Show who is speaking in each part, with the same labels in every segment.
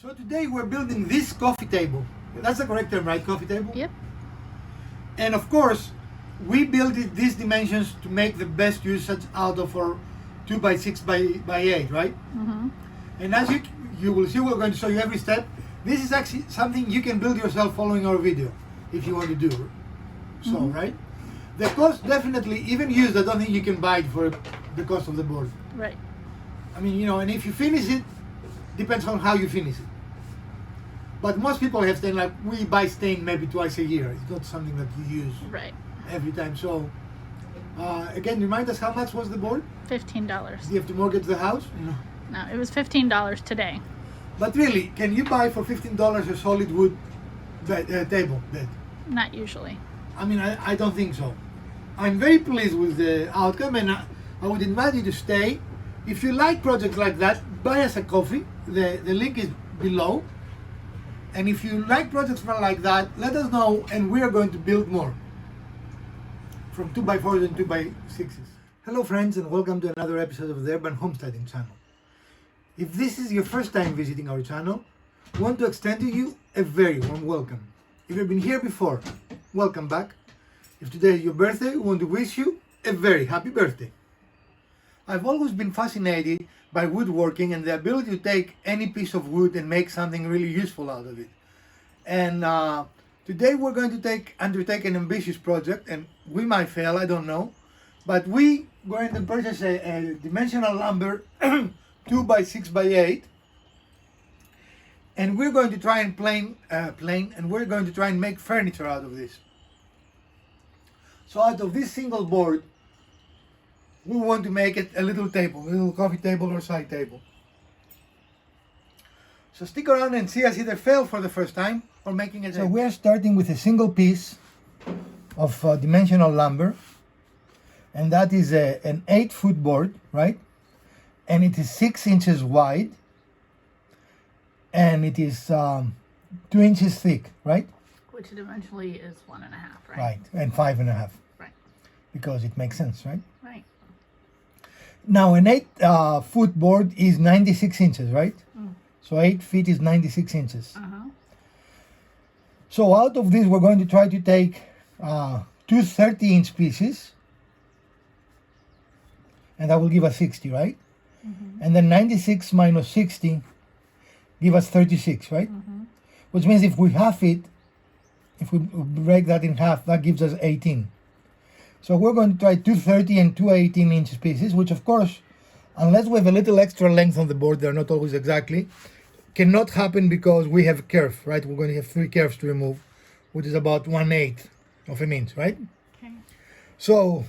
Speaker 1: So today we're building this coffee table. That's the correct term, right? Coffee table?
Speaker 2: Yep.
Speaker 1: And of course, we built these dimensions to make the best usage out of our 2x6x8, right?
Speaker 2: Mm-hmm.
Speaker 1: And as you will see, we're going to show you every step. This is actually something you can build yourself following our video, if you want to do so,
Speaker 2: Mm-hmm.
Speaker 1: right? The cost, definitely, even used, I don't think you can buy it for the cost of the board.
Speaker 2: Right.
Speaker 1: I mean, and if you finish it, depends on how you finish it. But most people have stain, like we buy stain maybe twice a year. It's not something that you use
Speaker 2: Right.
Speaker 1: every time. So, again, remind us, how much was the board?
Speaker 2: $15.
Speaker 1: Do you have to mortgage the house? No.
Speaker 2: No, it was $15 today.
Speaker 1: But really, can you buy for $15 a solid wood table bed?
Speaker 2: Not usually.
Speaker 1: I mean, I don't think so. I'm very pleased with the outcome, and I would invite you to stay. If you like projects like that, buy us a coffee. The link is below. And if you like projects like that, let us know, and we are going to build more from 2x4s and 2x6s. Hello friends, and welcome to another episode of the Urban Homesteading channel. If this is your first time visiting our channel, we want to extend to you a very warm welcome. If you've been here before, welcome back. If today is your birthday, we want to wish you a very happy birthday. I've always been fascinated by woodworking and the ability to take any piece of wood and make something really useful out of it. And today we're going to undertake an ambitious project, and we might fail, I don't know. But we were going to purchase a dimensional lumber 2x6x8, and we're going to try and we're going to try and make furniture out of this. So out of this single board, we want to make it a little table, a little coffee table or side table. So stick around and see us either fail for the first time or making it. So we are starting with a single piece of dimensional lumber, and that is an 8-foot board, right? And it is 6 inches wide, and it is 2 inches thick, right?
Speaker 2: Which eventually is 1.5, right?
Speaker 1: Right, and 5.5.
Speaker 2: Right.
Speaker 1: Because it makes sense, right?
Speaker 2: Right.
Speaker 1: Now, an 8-foot board is 96 inches, right?
Speaker 2: Mm.
Speaker 1: So 8 feet is 96 inches.
Speaker 2: Uh-huh.
Speaker 1: So out of this, we're going to try to take 2 30-inch pieces, and that will give us 60, right?
Speaker 2: Mm-hmm.
Speaker 1: And then 96 minus 60 give us 36, right?
Speaker 2: Mm-hmm.
Speaker 1: Which means if we half it, if we break that in half, that gives us 18. So we're going to try 2 30 and 2 18-inch pieces, which of course, unless we have a little extra length on the board, they're not always exactly, cannot happen because we have a curve, right? We're going to have 3 curves to remove, which is about 1/8 of an inch, right?
Speaker 2: Okay.
Speaker 1: So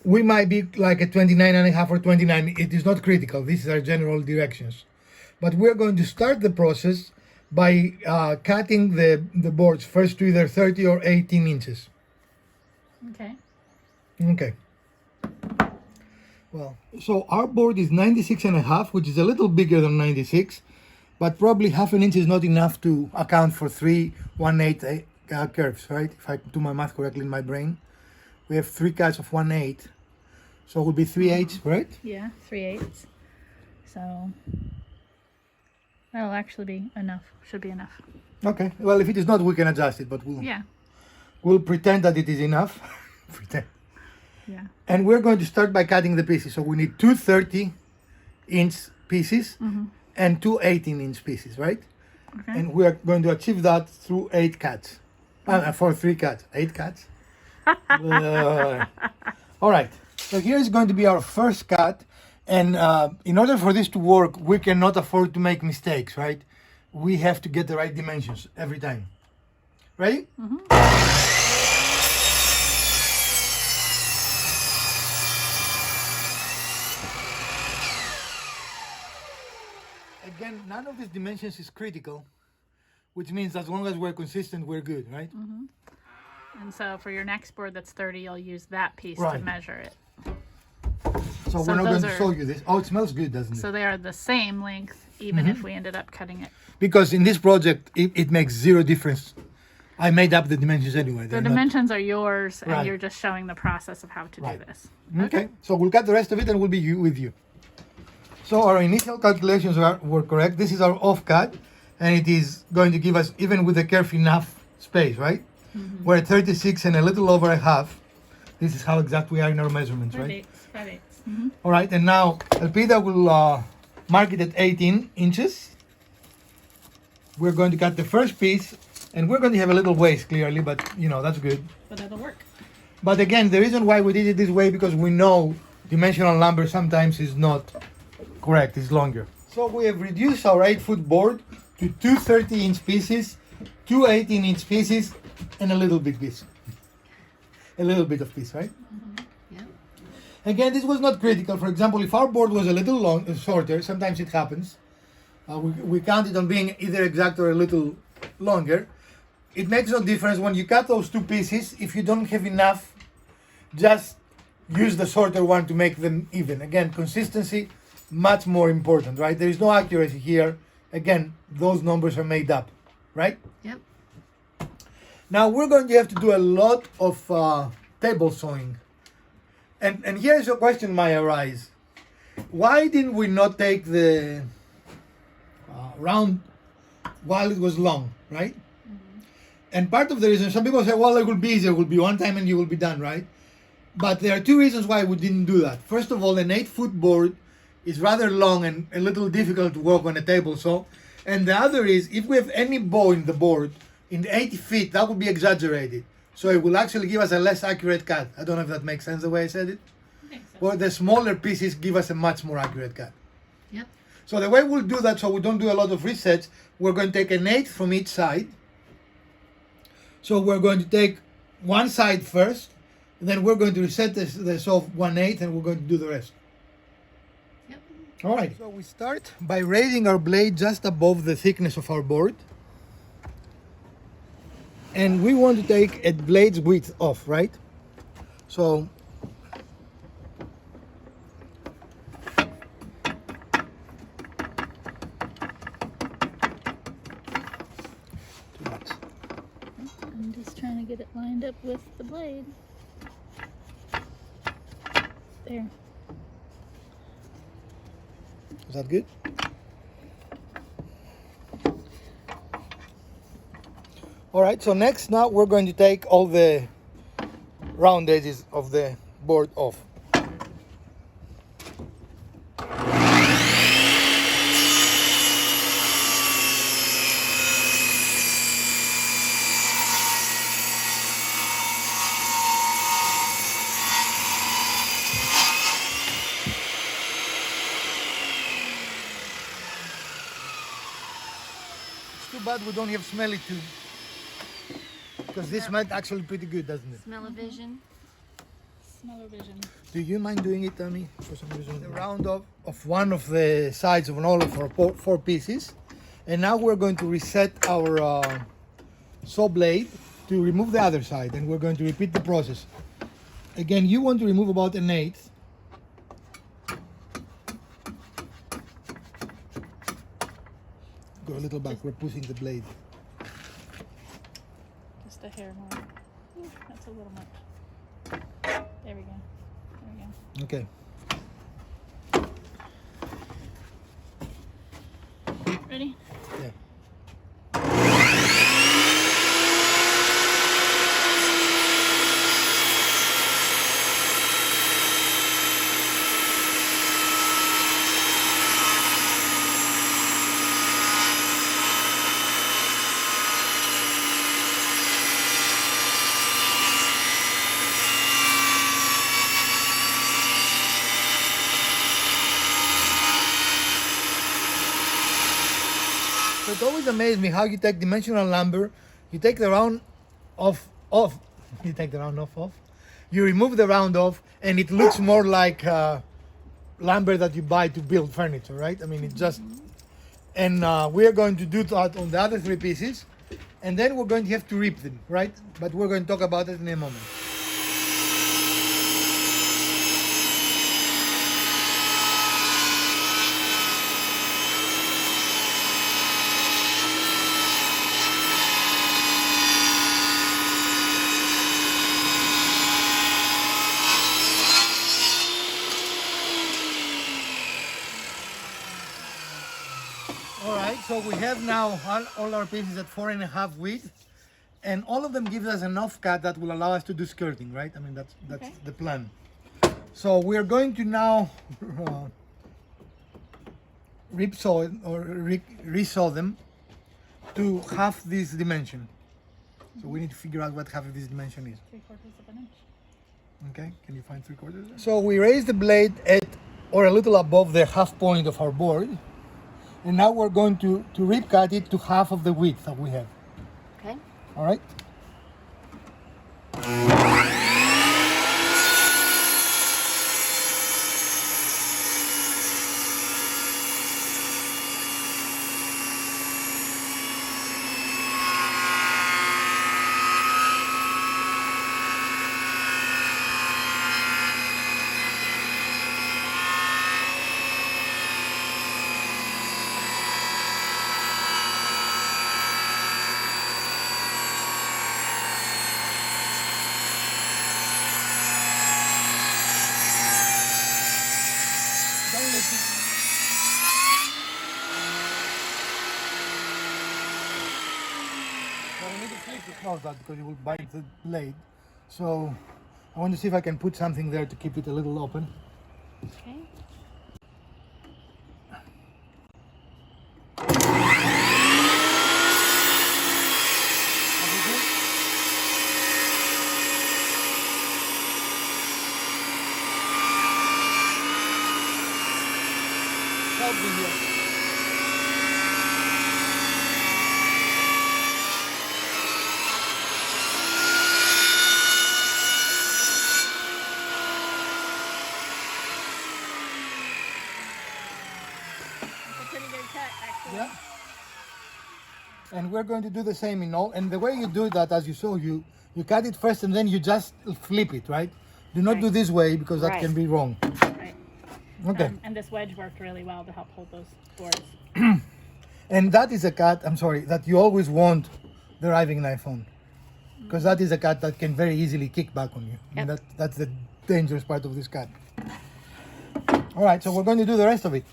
Speaker 1: we might be like a 29.5 or 29. It is not critical. These are general directions. But we're going to start the process by cutting the boards first to either 30 or 18 inches.
Speaker 2: Okay.
Speaker 1: Okay. Well, so our board is 96.5, which is a little bigger than 96, but probably half an inch is not enough to account for 3 1/8 curves, right? If I do my math correctly in my brain, we have 3 cuts of 1/8, so it will be 3/8, right?
Speaker 2: Yeah, 3/8. So that'll actually be enough. Should be enough.
Speaker 1: Okay. Well, if it is not, we can adjust it, but
Speaker 2: Yeah.
Speaker 1: we'll pretend that it is enough. Pretend.
Speaker 2: Yeah.
Speaker 1: And we're going to start by cutting the pieces. So we need 2 30-inch pieces and 2 18-inch pieces, right?
Speaker 2: Okay.
Speaker 1: And we are going to achieve that through 8 cuts. For 3 cuts. 8 cuts. All right. So here is going to be our first cut. And in order for this to work, we cannot afford to make mistakes, right? We have to get the right dimensions every time. Ready? Again, none of these dimensions is critical, which means as long as we're consistent, we're good, right?
Speaker 2: And so for your next board that's 30, you'll use that piece to
Speaker 1: Right.
Speaker 2: measure it.
Speaker 1: So
Speaker 2: So
Speaker 1: we're not going
Speaker 2: those
Speaker 1: to
Speaker 2: are-
Speaker 1: show you this. Oh, it smells good, doesn't it?
Speaker 2: So they are the same length, even if we ended up cutting it.
Speaker 1: Because in this project, it makes 0 difference. I made up the dimensions anyway.
Speaker 2: The
Speaker 1: They're not-
Speaker 2: dimensions are yours, and
Speaker 1: Right.
Speaker 2: you're just showing the process of how to
Speaker 1: Right.
Speaker 2: do this.
Speaker 1: Okay. So we'll cut the rest of it and we'll be with you. So our initial calculations were correct. This is our off cut, and it is going to give us, even with the curve, enough space, right? We're at 36 and a little over a half. This is how exact we are in our measurements, right?
Speaker 2: 5/8.
Speaker 1: All right, and now Elpida will mark it at 18 inches. We're going to cut the first piece, and we're going to have a little waste, clearly, but you know, that's good.
Speaker 2: But that'll work.
Speaker 1: But again, the reason why we did it this way, because we know dimensional lumber sometimes is not correct, it's longer. So we have reduced our 8-foot board to 2 30-inch pieces, 2 18-inch pieces, and a little bit piece. A little bit of piece, right?
Speaker 3: Yeah.
Speaker 1: Again, this was not critical. For example, if our board was a little shorter, sometimes it happens. We counted on being either exact or a little longer. It makes no difference when you cut those 2 pieces. If you don't have enough, just use the shorter one to make them even. Again, consistency, much more important, right? There is no accuracy here. Again, those numbers are made up, right?
Speaker 3: Yep.
Speaker 1: Now we're going to have to do a lot of table sewing. And here's a question might arise. Why didn't we not take the round while it was long, right? And part of the reason, some people say, well, it will be easier, it will be one time and you will be done, right? But there are 2 reasons why we didn't do that. First of all, an 8-foot board is rather long and a little difficult to work on a table saw. And the other is, if we have any bow in the board, in 80 feet, that would be exaggerated. So it will actually give us a less accurate cut. I don't know if that makes sense the way I said it. Or the smaller pieces give us a much more accurate cut.
Speaker 3: Yep.
Speaker 1: So the way we'll do that, so we don't do a lot of resets, we're going to take an 1/8 from each side. So we're going to take one side first, and then we're going to reset the saw 1/8, and we're going to do the rest.
Speaker 3: Yep.
Speaker 1: All right. So we start by raising our blade just above the thickness of our board. And we want to take a blade's width off, right? So
Speaker 2: I'm just trying to get it lined up with the blade. There.
Speaker 1: is that good? All right, so next now we're going to take all the round edges of the board off. It's too bad we don't have smelly too. Because this smelled actually pretty good, doesn't it?
Speaker 3: Smell-o-vision.
Speaker 2: Smell-o-vision.
Speaker 1: Do you mind doing it, Tammy? For some reason. The round of one of the sides of all of our 4 pieces. And now we're going to reset our saw blade to remove the other side. And we're going to repeat the process. Again, you want to remove about 1/8. Go a little back, we're pushing the blade.
Speaker 2: Just a hair more. Ooh, that's a little much. There we go. There we go.
Speaker 1: Okay.
Speaker 2: Ready?
Speaker 1: Yeah. So it always amazed me how you take dimensional lumber, you take the round off, you take the round off, you remove the round off, and it looks more like lumber that you buy to build furniture, right? I mean, it just, and we are going to do that on the other 3 pieces, and then we're going to have to rip them, right? But we're going to talk about it in a moment. So we have now all our pieces at 4.5 width, and all of them give us an off-cut that will allow us to do skirting, right? I mean, that's
Speaker 2: Okay.
Speaker 1: the plan. So we are going to now rip-saw or resaw them to half this dimension. So we need to figure out what half of this dimension is.
Speaker 2: 3/4 of an inch.
Speaker 1: Okay, can you find 3/4? So we raise the blade at or a little above the half point of our board, and now we're going to rip cut it to half of the width that we have.
Speaker 3: Okay.
Speaker 1: All right. Don't let it- So we need to flip it close that because it will bite the blade. So I want to see if I can put something there to keep it a little open.
Speaker 2: Okay.
Speaker 1: Help me here.
Speaker 2: It's a pretty good cut, actually.
Speaker 1: Yeah. And we're going to do the same in all. And the way you do that, as you saw, you cut it first and then you just flip it, right? Do not do
Speaker 2: Right.
Speaker 1: this way because that
Speaker 3: Right.
Speaker 1: can be wrong.
Speaker 2: Right.
Speaker 1: Okay.
Speaker 2: And this wedge worked really well to help hold those boards.
Speaker 1: And that is a cut, I'm sorry, that you always want the riving knife on. Because that is a cut that can very easily kick back on you. And
Speaker 3: Yep.
Speaker 1: that's the dangerous part of this cut. All right, so we're going to do the rest of it.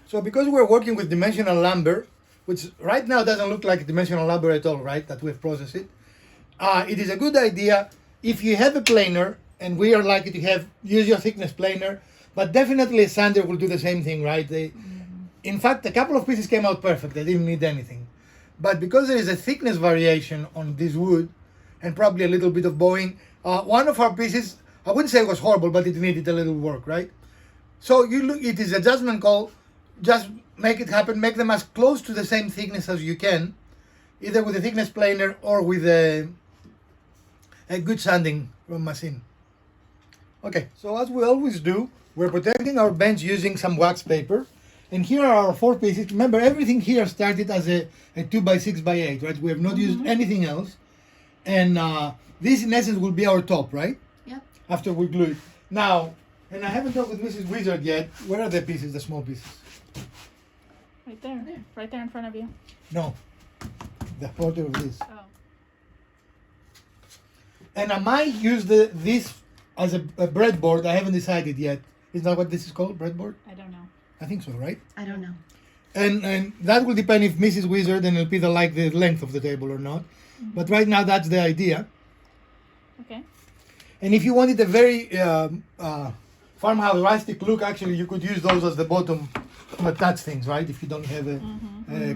Speaker 1: So because we're working with dimensional lumber, which right now doesn't look like dimensional lumber at all, right, that we've processed it, it is a good idea if you have a planer, and we are likely to have, use your thickness planer, but definitely a sander will do the same thing, right? In fact, a couple of pieces came out perfect. They didn't need anything. But because there is a thickness variation on this wood, and probably a little bit of bowing, one of our pieces, I wouldn't say it was horrible, but it needed a little work, right? So you look, it is a judgment call. Just make it happen. Make them as close to the same thickness as you can, either with a thickness planer or with a good sanding machine. Okay, so as we always do, we're protecting our bench using some wax paper. And here are our 4 pieces. Remember, everything here started as a 2x6x8, right? We have not used anything else. And this, in essence, will be our top, right?
Speaker 3: Yep.
Speaker 1: After we glue it. Now, and I haven't talked with Mrs. Wizard yet. Where are the pieces, the small pieces?
Speaker 2: Right there. Right there in front of you.
Speaker 1: No, the photo of this.
Speaker 2: Oh.
Speaker 1: And I might use this as a breadboard. I haven't decided yet. Is that what this is called, breadboard?
Speaker 2: I don't know.
Speaker 1: I think so, right?
Speaker 3: I don't know.
Speaker 1: And that will depend if Mrs. Wizard and Elpida like the length of the table or not. But right now, that's the idea.
Speaker 2: Okay.
Speaker 1: And if you wanted a very farmhouse rustic look, actually, you could use those as the bottom to attach things, right? If you don't have a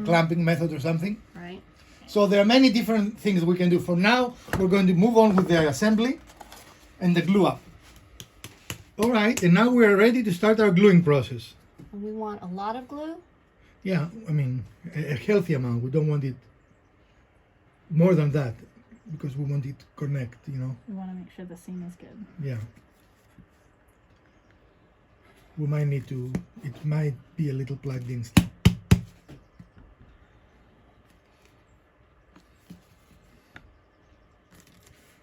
Speaker 1: clamping method or something.
Speaker 3: Right.
Speaker 1: So there are many different things we can do. For now, we're going to move on with the assembly and the glue up. All right, and now we're ready to start our gluing process.
Speaker 3: And we want a lot of glue.
Speaker 1: Yeah, I mean, a healthy amount. We don't want it more than that because we want it to connect, you know.
Speaker 2: We want to make sure the seam is good.
Speaker 1: Yeah. We might need to, it might be a little plugged in still.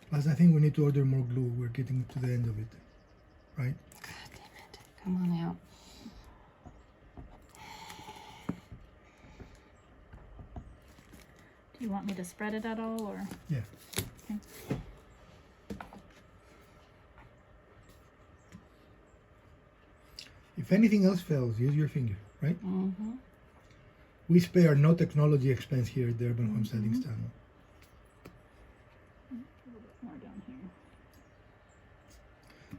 Speaker 1: Plus, I think we need to order more glue. We're getting to the end of it, right?
Speaker 3: God damn it. Come on out.
Speaker 2: Do you want me to spread it at all, or?
Speaker 1: Yeah.
Speaker 2: Okay.
Speaker 1: If anything else fails, use your finger, right?
Speaker 3: Mm-hmm.
Speaker 1: We spare no technology expense here at the Urban Home Settings channel.
Speaker 2: A little bit more down here.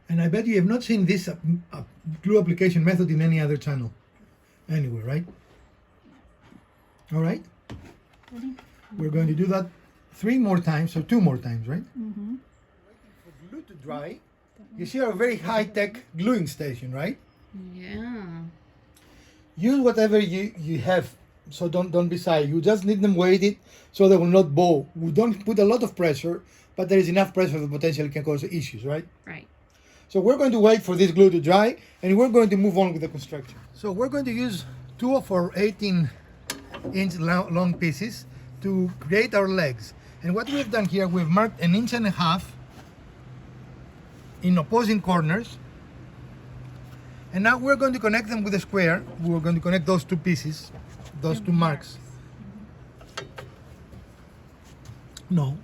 Speaker 1: And I bet you have not seen this glue application method in any other channel anywhere, right? All right.
Speaker 2: Ready?
Speaker 1: We're going to do that 3 more times, so 2 more times, right?
Speaker 2: Mm-hmm.
Speaker 1: For glue to dry, you see our very high-tech gluing station, right?
Speaker 3: Yeah.
Speaker 1: Use whatever you have, so don't be shy. You just need them weighted so they will not bow. We don't put a lot of pressure, but there is enough pressure that potentially can cause issues, right?
Speaker 3: Right.
Speaker 1: So we're going to wait for this glue to dry, and we're going to move on with the construction. So we're going to use 2 of our 18-inch long pieces to create our legs. And what we've done here, we've marked 1.5 inches in opposing corners. And now we're going to connect them with a square. We're going to connect those 2 pieces, those 2 marks. No,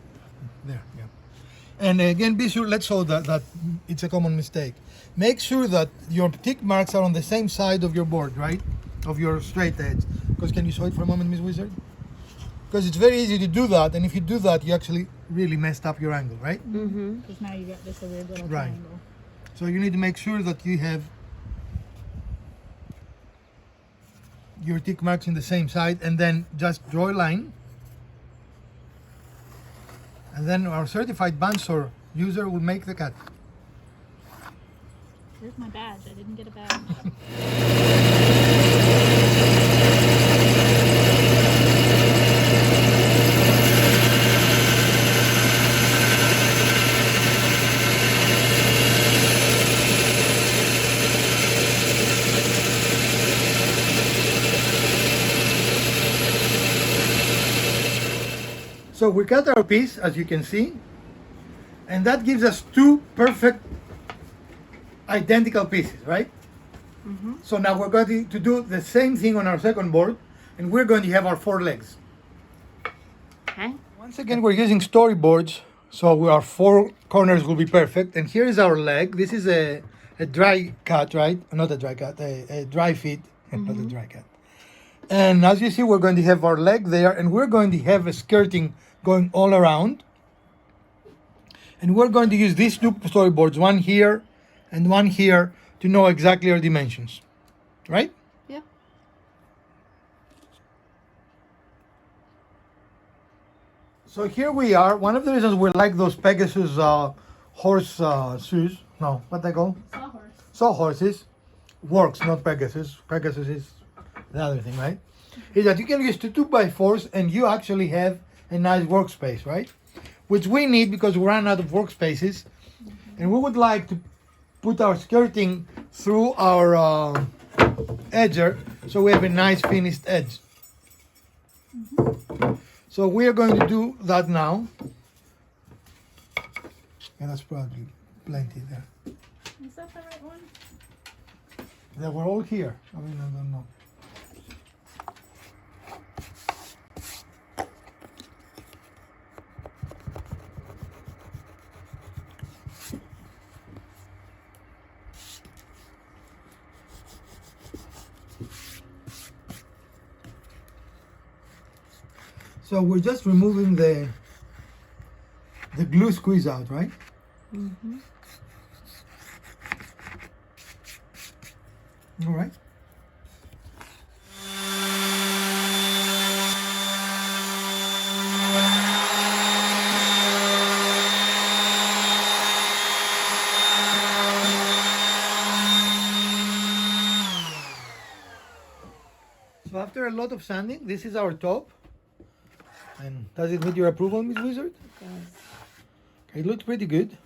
Speaker 1: there, yeah. And again, be sure, let's show that it's a common mistake. Make sure that your tick marks are on the same side of your board, right? Of your straight edge. Because can you show it for a moment, Miss Wizard? Because it's very easy to do that, and if you do that, you actually really messed up your angle, right?
Speaker 3: Mm-hmm.
Speaker 2: Because now you got this a weird little
Speaker 1: Right.
Speaker 2: triangle.
Speaker 1: So you need to make sure that you have your tick marks in the same side, and then just draw a line. And then our certified bandsaw user will make the cut.
Speaker 2: Where's my badge? I didn't get a badge.
Speaker 1: So we cut our piece, as you can see, and that gives us 2 perfect identical pieces, right?
Speaker 3: Mm-hmm.
Speaker 1: So now we're going to do the same thing on our second board, and we're going to have our 4 legs.
Speaker 3: Okay.
Speaker 1: Once again, we're using storyboards, so our 4 corners will be perfect. And here is our leg. This is a dry cut, right? Not a dry cut, a dry fit, not a dry cut. And as you see, we're going to have our leg there, and we're going to have a skirting going all around. And we're going to use these 2 storyboards, one here and one here, to know exactly our dimensions, right?
Speaker 3: Yep.
Speaker 1: So here we are. One of the reasons we like those Pegasus horse shoes, no, what they call?
Speaker 2: Sawhorse.
Speaker 1: Sawhorses, works, not Pegasus. Pegasus is the other thing, right? Is that you can use 2 2x4s and you actually have a nice workspace, right? Which we need because we ran out of workspaces, and we would like to put our skirting through our edger so we have a nice finished edge. So we are going to do that now. And that's probably plenty there.
Speaker 2: Is that the right one?
Speaker 1: They were all here. I mean, I don't know. So we're just removing the glue squeeze out, right?
Speaker 3: Mm-hmm.
Speaker 1: All right. So after a lot of sanding, this is our top. And does it meet your approval, Miss Wizard? It looks pretty good.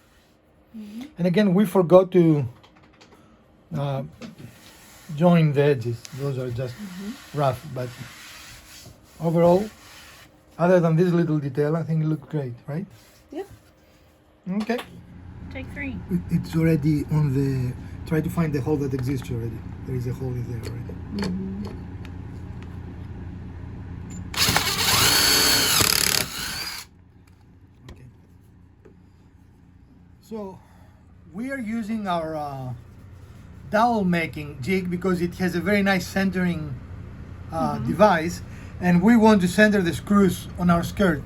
Speaker 1: And again, we forgot to join the edges. Those are just rough, but overall, other than this little detail, I think it looks great, right?
Speaker 3: Yep.
Speaker 1: Okay.
Speaker 2: Take 3.
Speaker 1: It's already on the, try to find the hole that exists already. There is a hole in there already.
Speaker 3: Mm-hmm.
Speaker 1: Okay. So we are using our dowel making jig because it has a very nice centering device, and we want to center the screws on our skirt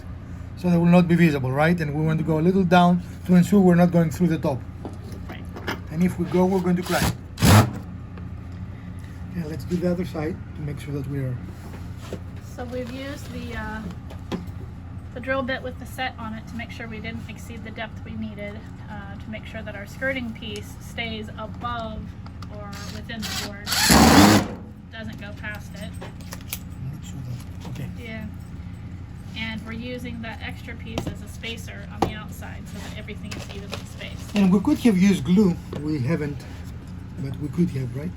Speaker 1: so they will not be visible, right? And we want to go a little down to ensure we're not going through the top.
Speaker 2: Right.
Speaker 1: And if we go, we're going to crash. Okay, let's do the other side to make sure that we're...
Speaker 2: So we've used the drill bit with the set on it to make sure we didn't exceed the depth we needed, to make sure that our skirting piece stays above or within the board, doesn't go past it.
Speaker 1: I'm not sure that... Okay.
Speaker 2: Yeah. And we're using that extra piece as a spacer on the outside so that everything is evenly spaced.
Speaker 1: And we could have used glue. We haven't, but we could have, right?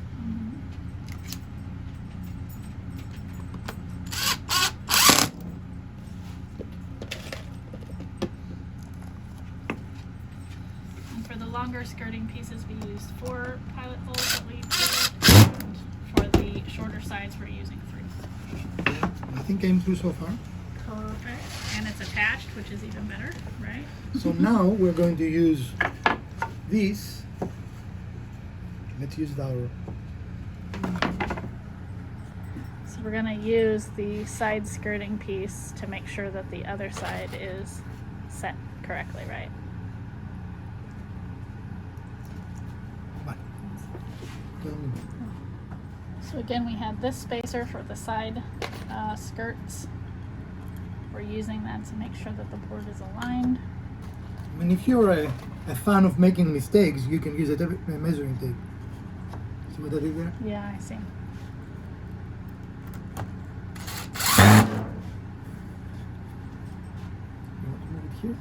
Speaker 2: And for the longer skirting pieces, we used 4 pilot holes that we drilled, and for the shorter sides, we're using 3.
Speaker 1: I think came through so far.
Speaker 2: Perfect. And it's attached, which is even better, right?
Speaker 1: So now we're going to use this. Let's use our...
Speaker 2: So we're going to use the side skirting piece to make sure that the other side is set correctly, right?
Speaker 1: Tell me.
Speaker 2: So again, we have this spacer for the side skirts. We're using that to make sure that the board is aligned.
Speaker 1: I mean, if you're a fan of making mistakes, you can use a measuring tape. See what I did there?
Speaker 2: Yeah, I see.
Speaker 1: You want to move it here?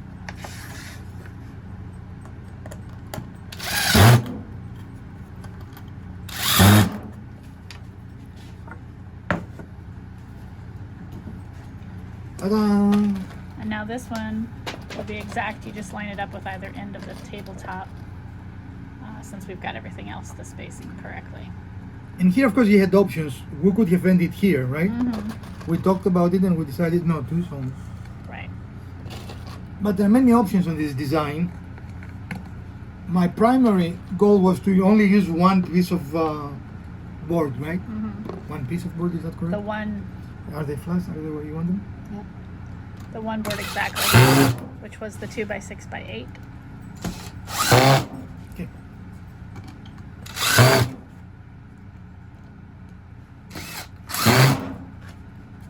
Speaker 1: Ta-da!
Speaker 2: And now this one will be exact. You just line it up with either end of the tabletop, since we've got everything else the spacing correctly.
Speaker 1: And here, of course, you had options. We could have ended here, right?
Speaker 2: Mm-hmm.
Speaker 1: We talked about it and we decided not to. So,
Speaker 2: Right.
Speaker 1: but there are many options on this design. My primary goal was to only use one piece of board, right?
Speaker 2: Mm-hmm.
Speaker 1: One piece of board, is that correct?
Speaker 2: The one
Speaker 1: Are they flush? Are they where you want them?
Speaker 2: The one board exactly, which was the 2x6x8.
Speaker 1: Okay.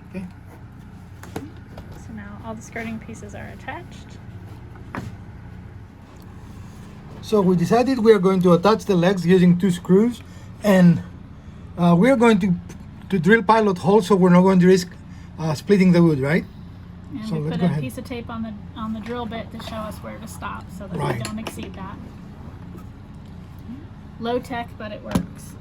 Speaker 1: Okay.
Speaker 2: So now all the skirting pieces are attached.
Speaker 1: So we decided we are going to attach the legs using 2 screws, and we are going to drill pilot holes, so we're not going to risk splitting the wood, right?
Speaker 2: And
Speaker 1: So
Speaker 2: we
Speaker 1: let's
Speaker 2: put
Speaker 1: go
Speaker 2: a
Speaker 1: ahead.
Speaker 2: piece of tape on the drill bit to show us where to stop so that we
Speaker 1: Right.
Speaker 2: don't exceed that. Low tech, but it works.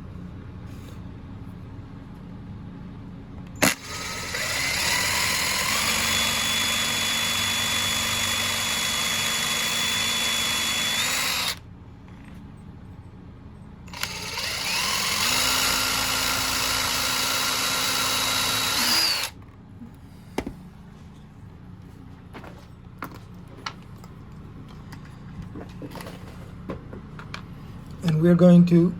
Speaker 1: And we're going to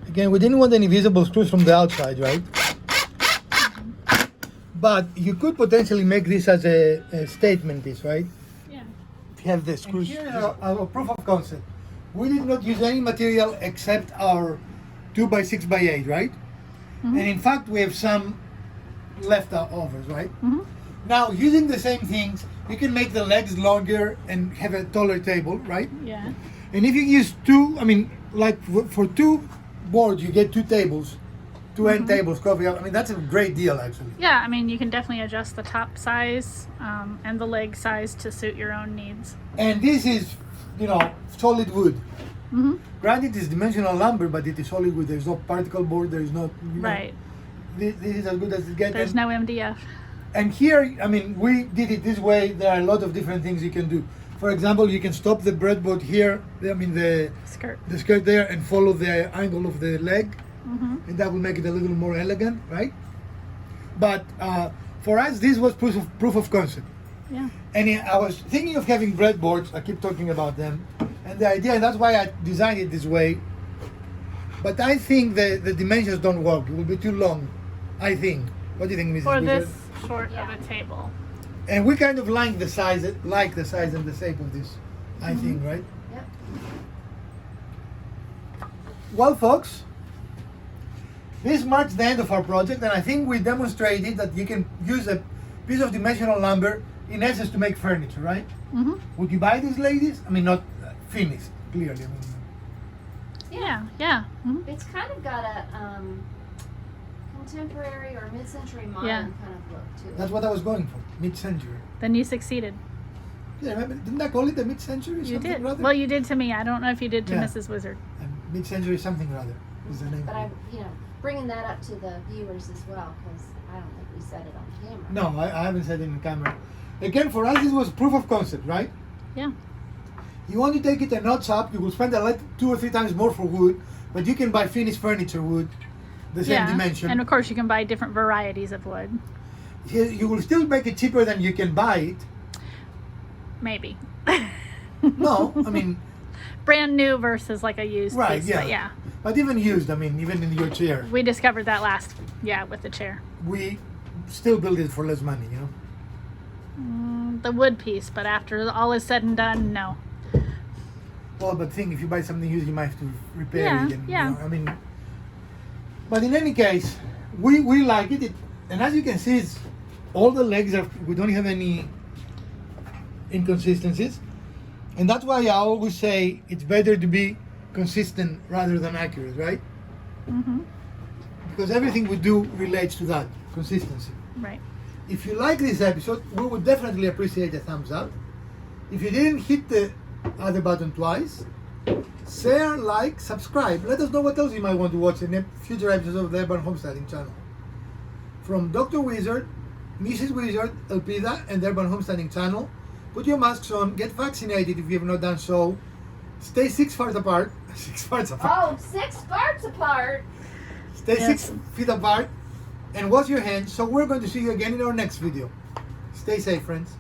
Speaker 1: again, we didn't want any visible screws from the outside, right? But you could potentially make this as a statement piece, right?
Speaker 2: Yeah.
Speaker 1: Have the screws. And here are our proof of concept. We did not use any material except our 2x6x8, right?
Speaker 2: Mm-hmm.
Speaker 1: And in fact, we have some leftovers, right?
Speaker 2: Mm-hmm.
Speaker 1: Now, using the same things, you can make the legs longer and have a taller table, right?
Speaker 2: Yeah.
Speaker 1: And if you use 2, I mean, like for 2 boards, you get 2 tables, 2 end tables, coffee. I mean, that's a great deal, actually.
Speaker 2: Yeah, I mean, you can definitely adjust the top size and the leg size to suit your own needs.
Speaker 1: And this is, solid wood.
Speaker 2: Mm-hmm.
Speaker 1: Granted, it's dimensional lumber, but it is solid wood. There's no particle board. There is no,
Speaker 2: Right.
Speaker 1: This is as good as it gets.
Speaker 2: There's no MDF.
Speaker 1: And here, I mean, we did it this way. There are a lot of different things you can do. For example, you can stop the breadboard here. I mean, the skirt there, and follow the angle of the leg,
Speaker 2: Mm-hmm.
Speaker 1: and that will make it a little more elegant, right? But for us, this was proof of concept.
Speaker 2: Yeah.
Speaker 1: And I was thinking of having breadboards. I keep talking about them, and the idea, and that's why I designed it this way. But I think the dimensions don't work. It will be too long. I think. What do you think, Mrs.
Speaker 2: For
Speaker 1: Wizard?
Speaker 2: this short of a table.
Speaker 1: And we kind of like the size and the shape of this. I think, right?
Speaker 3: Yep.
Speaker 1: Well, folks, this marks the end of our project, and I think we demonstrated that you can use a piece of dimensional lumber in essence to make furniture, right?
Speaker 2: Mm-hmm.
Speaker 1: Would you buy these, ladies? I mean, not finished, clearly. I mean,
Speaker 2: Yeah. Yeah. Mm-hmm.
Speaker 3: It's kind of got a contemporary or mid-century modern
Speaker 2: Yeah.
Speaker 3: kind of look to it.
Speaker 1: that's what I was going for, mid-century.
Speaker 2: Then you succeeded.
Speaker 1: Yeah, remember, didn't I call it the mid-century?
Speaker 2: You
Speaker 1: something
Speaker 2: did.
Speaker 1: Rather?
Speaker 2: Well, you did to me. I don't know if you did to
Speaker 1: Yeah.
Speaker 2: Mrs. Wizard.
Speaker 1: Mid-century something rather is the name.
Speaker 3: But
Speaker 1: of it.
Speaker 3: bringing that up to the viewers as well, because I don't think we said it on camera.
Speaker 1: No, I haven't said it in camera. Again, for us, this was proof of concept, right?
Speaker 2: Yeah.
Speaker 1: You want to take it a notch up, you will spend 2 or 3 times more for wood, but you can buy finished furniture wood, the same dimension.
Speaker 2: And of course, you can buy different varieties of wood.
Speaker 1: You will still make it cheaper than you can buy it.
Speaker 2: Maybe.
Speaker 1: No, I mean,
Speaker 2: Brand new versus like a used
Speaker 1: right,
Speaker 2: piece.
Speaker 1: yeah.
Speaker 2: But yeah.
Speaker 1: But even used, I mean, even in your chair,
Speaker 2: We discovered that with the chair.
Speaker 1: we still build it for less money, you know?
Speaker 2: The wood piece, but after all is said and done, no.
Speaker 1: Well, but think, if you buy something used, you might have to repair
Speaker 2: Yeah,
Speaker 1: it. And,
Speaker 2: yeah.
Speaker 1: You know, I mean, but in any case, we like it. And as you can see, all the legs we don't have any inconsistencies. And that's why I always say it's better to be consistent rather than accurate, right?
Speaker 2: Mm-hmm.
Speaker 1: Because everything we do relates to that, consistency.
Speaker 2: Right.
Speaker 1: If you like this episode, we would definitely appreciate a thumbs up. If you didn't hit the other button twice, share, like, subscribe. Let us know what else you might want to watch in future episodes of the Urban Homesteading channel. From Dr. Wizard, Mrs. Wizard, Elpida, and the Urban Homesteading channel, put your masks on, get vaccinated if you have not done so, stay 6 feet apart. 6 feet apart.
Speaker 3: Oh, 6 parts apart.
Speaker 1: Stay
Speaker 2: Yes.
Speaker 1: 6 feet apart and wash your hands. So we're going to see you again in our next video. Stay safe, friends.